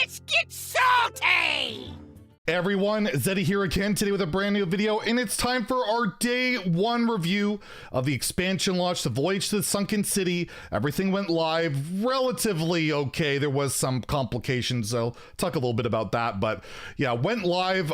Let's get salty! Hey everyone, Zeddy here again today with a brand new video, and it's time for our day one review of the expansion launch, the Voyage to the Sunken City. Everything went live relatively okay. There was some complications, so I'll talk a little bit about that, but yeah, went live.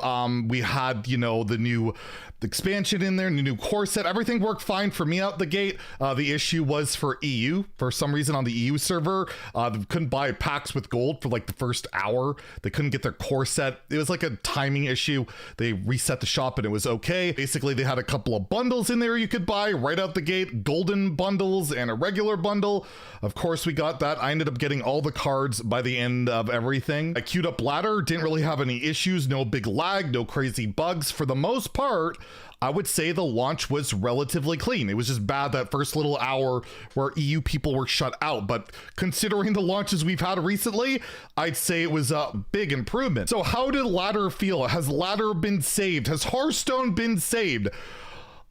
We had, you know, the new expansion in there, the new core set. Everything worked fine for me out the gate. The issue was for EU. For some reason on the EU server, they couldn't buy packs with gold for like the first hour. They couldn't get their core set. It was like a timing issue. They reset the shop and it was okay. Basically, they had a couple of bundles in there you could buy right out the gate, golden bundles and a regular bundle. Of course, we got that. I ended up getting all the cards by the end of everything. I queued up ladder, didn't really have any issues, no big lag, no crazy bugs. For the most part, I would say the launch was relatively clean. It was just bad that first little hour where EU people were shut out. But considering the launches we've had recently, I'd say it was a big improvement. So how did ladder feel? Has ladder been saved? Has Hearthstone been saved?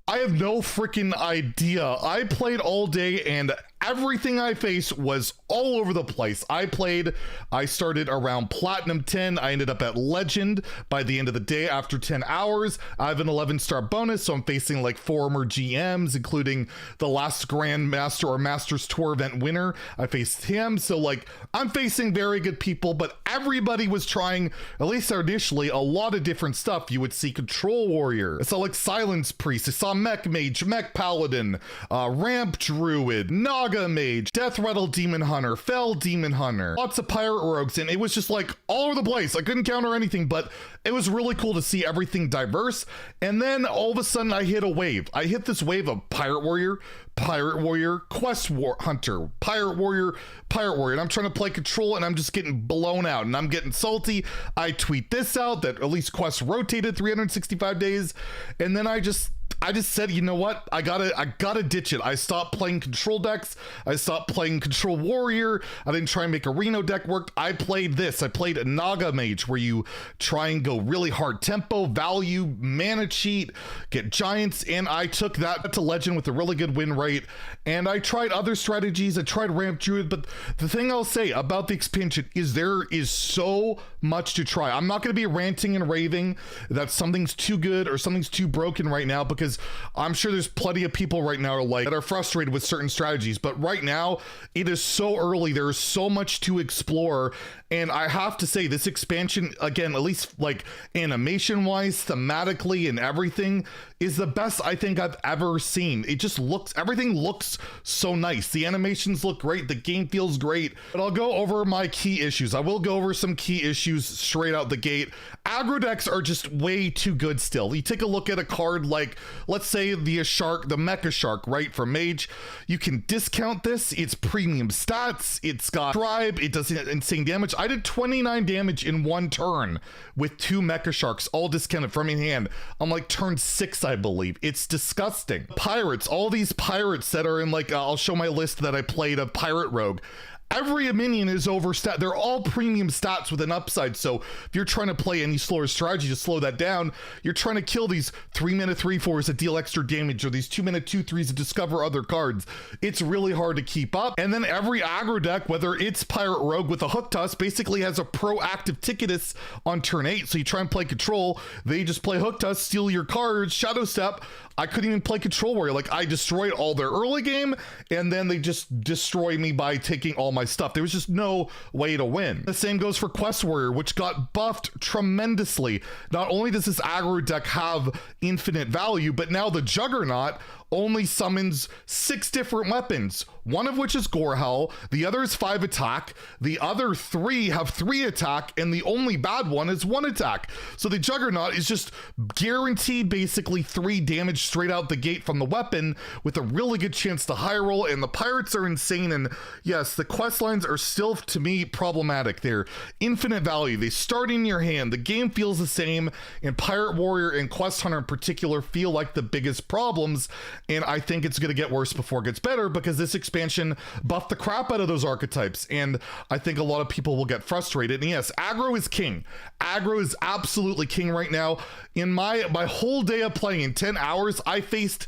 I have no freaking idea. I played all day and everything I faced was all over the place. I started around Platinum 10. I ended up at Legend by the end of the day after 10 hours. I have an 11-star bonus, so I'm facing like former GMs, including the last Grandmaster or Masters Tour event winner. I faced him, so like I'm facing very good people, but everybody was trying, at least initially, a lot of different stuff. You would see Control Warrior. I saw like Silence Priest. I saw Mech Mage, Mech Paladin, Ramp Druid, Naga Mage, Death Rattle Demon Hunter, Fell Demon Hunter, lots of Pirate Rogues, and it was just like all over the place. I couldn't counter anything, but it was really cool to see everything diverse. And then all of a sudden I hit a wave. I hit this wave of Pirate Warrior, Quest Hunter, Pirate Warrior, and I'm trying to play Control and I'm just getting blown out and I'm getting salty. I tweet this out that at least Quest rotated 365 days, and then I just said, you know what? I gotta ditch it. I stopped playing Control decks. I stopped playing Control Warrior. I didn't try and make a Reno deck work. I played this. I played a Naga Mage where you try and go really hard tempo, value, mana cheat, get giants, and I took that to Legend with a really good win rate. And I tried other strategies. I tried Ramp Druid, but the thing I'll say about the expansion is there is so much to try. I'm not gonna be ranting and raving that something's too good or something's too broken right now, because I'm sure there's plenty of people right now that are frustrated with certain strategies, but right now it is so early. There's so much to explore, and I have to say this expansion, again, at least like animation wise, thematically and everything, is the best I think I've ever seen. It just everything looks so nice. The animations look great. The game feels great, but I'll go over my key issues. I will go over some key issues straight out the gate. Aggro decks are just way too good still. You take a look at a card like, let's say the Mecha Shark, right, from Mage. You can discount this. It's premium stats. It's got Tribe. It does insane damage. I did 29 damage in one turn with 2 Mecha Sharks, all discounted from in hand. I'm like turn 6, I believe. It's disgusting. Pirates, all these pirates that are in like, I'll show my list that I played of Pirate Rogue. Every minion is overstat. They're all premium stats with an upside. So if you're trying to play any slower strategy to slow that down, you're trying to kill these 3-mana 3/4s that deal extra damage, or these 2-mana 2/3s that discover other cards. It's really hard to keep up. And then every aggro deck, whether it's Pirate Rogue with a Hook Toss, basically has a proactive Ticketus on turn 8. So you try and play Control, they just play Hook Toss, steal your cards, Shadow Step. I couldn't even play Control Warrior. Like, I destroyed all their early game, and then they just destroyed me by taking all my stuff. There was just no way to win. The same goes for Quest Warrior, which got buffed tremendously. Not only does this aggro deck have infinite value, but now the Juggernaut only summons 6 different weapons, one of which is Gorehowl, the other is 5 attack, the other 3 have 3 attack, and the only bad one is 1 attack. So the Juggernaut is just guaranteed basically 3 damage straight out the gate from the weapon, with a really good chance to high roll, and the pirates are insane. And yes, the quest lines are still, to me, problematic. They're infinite value. They start in your hand. The game feels the same, and Pirate Warrior and Quest Hunter in particular feel like the biggest problems. And I think it's going to get worse before it gets better, because this expansion buffed the crap out of those archetypes. And I think a lot of people will get frustrated. And yes, aggro is king. Aggro is absolutely king right now. In my whole day of playing, in 10 hours, I faced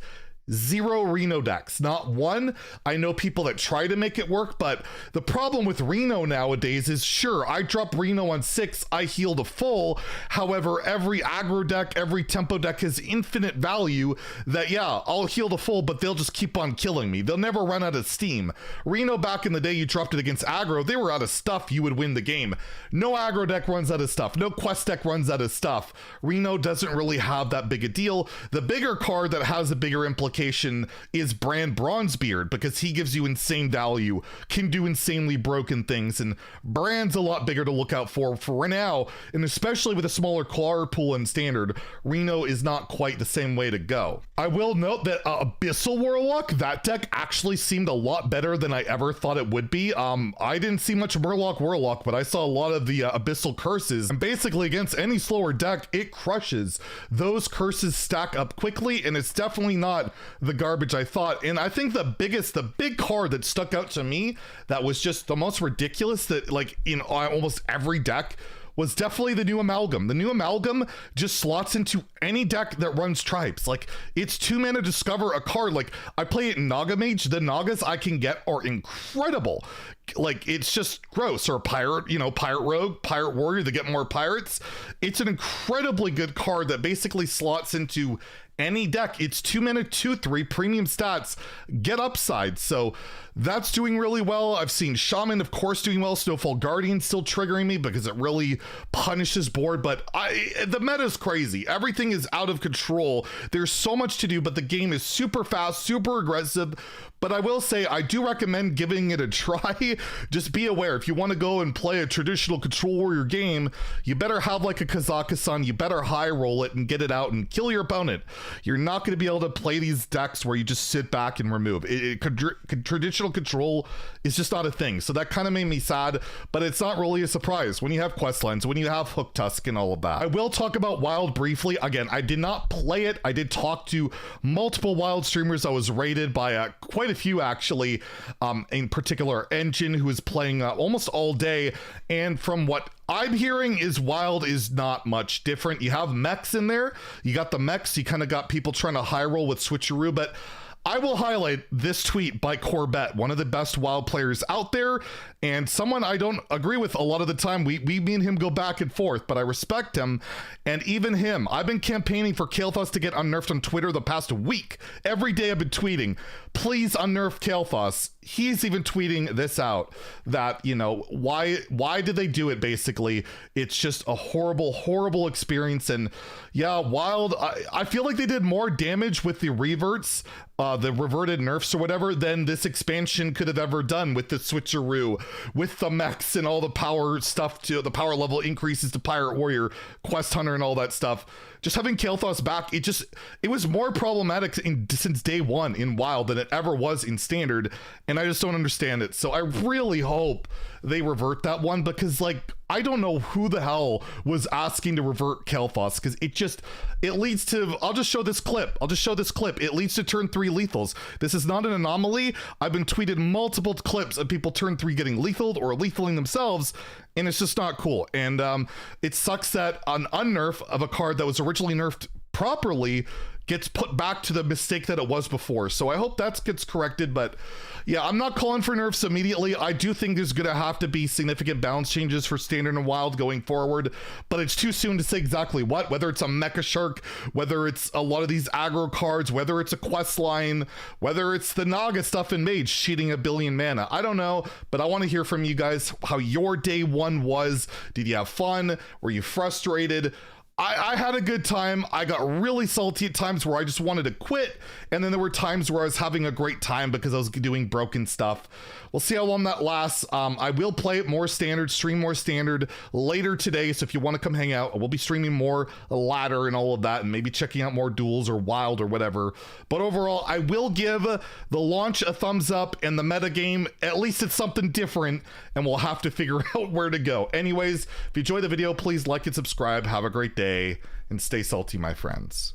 0 Reno decks, not one. I know people that try to make it work, but the problem with Reno nowadays is, sure, I drop Reno on 6, I heal to full. However, every aggro deck, every tempo deck has infinite value that, yeah, I'll heal to full, but they'll just keep on killing me. They'll never run out of steam. Reno, back in the day, you dropped it against aggro, they were out of stuff, you would win the game. No aggro deck runs out of stuff. No quest deck runs out of stuff. Reno doesn't really have that big a deal. The bigger card that has a bigger implication is Brand Bronzebeard, because he gives you insane value, can do insanely broken things, and Brand's a lot bigger to look out for right now, and especially with a smaller card pool in Standard, Reno is not quite the same way to go. I will note that Abyssal Warlock, that deck actually seemed a lot better than I ever thought it would be. I didn't see much Murloc Warlock, but I saw a lot of the Abyssal Curses, and basically against any slower deck, it crushes. Those curses stack up quickly, and it's definitely not the garbage I thought. And I think the big card that stuck out to me that was just the most ridiculous, that like in almost every deck, was definitely the new Amalgam. The new Amalgam just slots into any deck that runs Tribes. Like, it's 2 mana to discover a card. Like, I play it in Naga Mage. The Nagas I can get are incredible. Like, it's just gross. Or Pirate, you know, Pirate Rogue, Pirate Warrior, they get more pirates. It's an incredibly good card that basically slots into any deck. It's 2 mana, 2/3 premium stats, get upside. So that's doing really well. I've seen Shaman, of course, doing well. Snowfall Guardian still triggering me because it really punishes board, but the meta is crazy. Everything is out of control. There's so much to do, but the game is super fast, super aggressive. But I will say, I do recommend giving it a try. Just be aware, if you want to go and play a traditional Control Warrior game, you better have like a Kazakhstan, you better high roll it and get it out and kill your opponent. You're not going to be able to play these decks where you just sit back and remove. Traditional Control is just not a thing. So that kind of made me sad, but it's not really a surprise when you have Questlines, when you have Hook Tusk and all of that. I will talk about Wild briefly. Again, I did not play it. I did talk to multiple Wild streamers. I was rated by quite a few actually, in particular Engine, who is playing almost all day, and from what I'm hearing is Wild is not much different. You have mechs in there, you got the mechs, you kind of got people trying to high roll with switcheroo, but I will highlight this tweet by Corbett, one of the best Wild players out there, and someone I don't agree with a lot of the time. We me and him go back and forth, but I respect him. And even him, I've been campaigning for Kael'thas to get unnerfed on Twitter the past week. Every day I've been tweeting, please unnerf Kael'thas. He's even tweeting this out, that, you know, why did they do it, basically? It's just a horrible experience. And yeah, Wild, I feel like they did more damage with the reverts, the reverted nerfs or whatever, than this expansion could have ever done, with the switcheroo, with the mechs and all the power stuff, to the power level increases to Pirate Warrior, Quest Hunter and all that stuff. Just having Kael'thas back, it was more problematic since day one in Wild than it ever was in Standard, and I just don't understand it. So I really hope they revert that one, because like, I don't know who the hell was asking to revert Kael'thas, because it leads to, I'll just show this clip. It leads to turn 3 lethals. This is not an anomaly. I've been tweeted multiple clips of people turn 3 getting lethaled or lethaling themselves, and it's just not cool. And it sucks that an unnerf of a card that was originally nerfed properly gets put back to the mistake that it was before. So I hope that gets corrected. But yeah, I'm not calling for nerfs immediately. I do think there's gonna have to be significant balance changes for Standard and Wild going forward, but it's too soon to say exactly what, whether it's a Mecha Shark, whether it's a lot of these aggro cards, whether it's a quest line, whether it's the Naga stuff in Mage cheating 1 billion mana. I don't know, but I want to hear from you guys how your day one was. Did you have fun? Were you frustrated? I had a good time. I got really salty at times where I just wanted to quit, and then there were times where I was having a great time because I was doing broken stuff. We'll see how long that lasts. I will play it more Standard, stream more Standard later today, so if you want to come hang out, we'll be streaming more Ladder and all of that, and maybe checking out more Duels or Wild or whatever. But overall, I will give the launch a thumbs up, and the metagame, at least it's something different, and we'll have to figure out where to go. Anyways, if you enjoyed the video, please like and subscribe. Have a great day, and stay salty, my friends.